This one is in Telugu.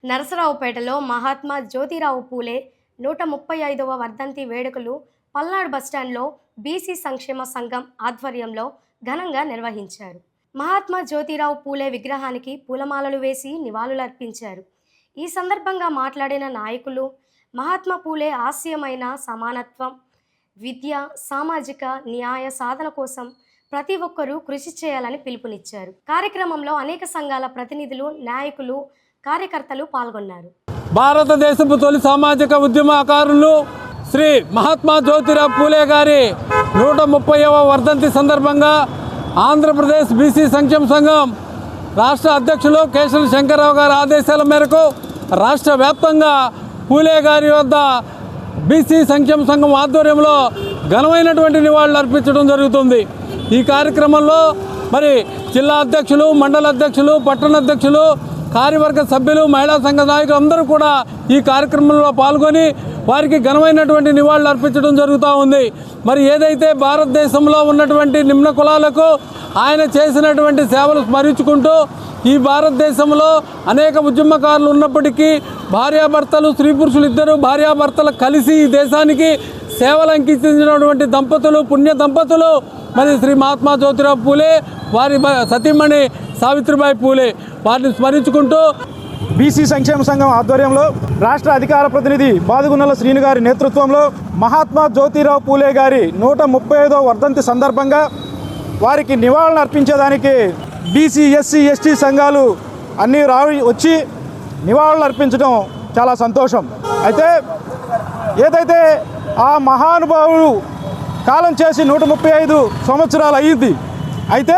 నరసరావుపేటలో మహాత్మా జ్యోతిరావు పూలే 135వ వర్ధంతి వేడుకలు పల్నాడు బస్టాండ్లో బీసీ సంక్షేమ సంఘం ఆధ్వర్యంలో ఘనంగా నిర్వహించారు. మహాత్మా జ్యోతిరావు పూలే విగ్రహానికి పూలమాలలు వేసి నివాళులర్పించారు. ఈ సందర్భంగా మాట్లాడిన నాయకులు మహాత్మా పూలే ఆశయమైన సమానత్వం, విద్య, సామాజిక న్యాయ సాధన కోసం ప్రతి ఒక్కరూ కృషి చేయాలని పిలుపునిచ్చారు. కార్యక్రమంలో అనేక సంఘాల ప్రతినిధులు, నాయకులు, కార్యకర్తలు పాల్గొన్నారు. భారతదేశపు తొలి సామాజిక ఉద్యమకారులు శ్రీ మహాత్మా జ్యోతిరావు పూలే గారి 130వ వర్ధంతి సందర్భంగా ఆంధ్రప్రదేశ్ బీసీ సంక్షేమ సంఘం రాష్ట్ర అధ్యక్షులు కేశవ శంకర్రావు గారి ఆదేశాల మేరకు రాష్ట్ర వ్యాప్తంగా పూలే గారి వద్ద బీసీ సంక్షేమ సంఘం ఆధ్వర్యంలో ఘనమైనటువంటి నివాళులు అర్పించడం జరుగుతుంది. ఈ కార్యక్రమంలో మరి జిల్లా అధ్యక్షులు, మండల అధ్యక్షులు, పట్టణ అధ్యక్షులు, కార్యవర్గ సభ్యులు, మహిళా సంఘ నాయకులు అందరూ కూడా ఈ కార్యక్రమంలో పాల్గొని వారికి ఘనమైనటువంటి నివాళులు అర్పించడం జరుగుతూ ఉంది. మరి ఏదైతే భారతదేశంలో ఉన్నటువంటి నిమ్న కులాలకు ఆయన చేసినటువంటి సేవలు స్మరించుకుంటూ ఈ భారతదేశంలో అనేక ఉద్యమకారులు ఉన్నప్పటికీ భార్యాభర్తలు, స్త్రీ పురుషులు ఇద్దరు భార్యాభర్తలు కలిసి ఈ దేశానికి సేవలు అంకించినటువంటి దంపతులు, పుణ్య దంపతులు మరి శ్రీ మహాత్మా జ్యోతిరావు పూలే, వారి సతీమణి సావిత్రిబాయి పూలే, వారిని స్మరించుకుంటూ బీసీ సంక్షేమ సంఘం ఆధ్వర్యంలో రాష్ట్ర అధికార ప్రతినిధి బాదుగున్నల శ్రీను గారి నేతృత్వంలో మహాత్మా జ్యోతిరావు పూలే గారి 135వ వర్ధంతి సందర్భంగా వారికి నివాళులు అర్పించేదానికి బీసీ, ఎస్సీ, ఎస్టీ సంఘాలు అన్నీ వచ్చి నివాళులు అర్పించడం చాలా సంతోషం. అయితే ఏదైతే ఆ మహానుభావుడు కాలం చేసి 135 సంవత్సరాలు అయ్యింది. అయితే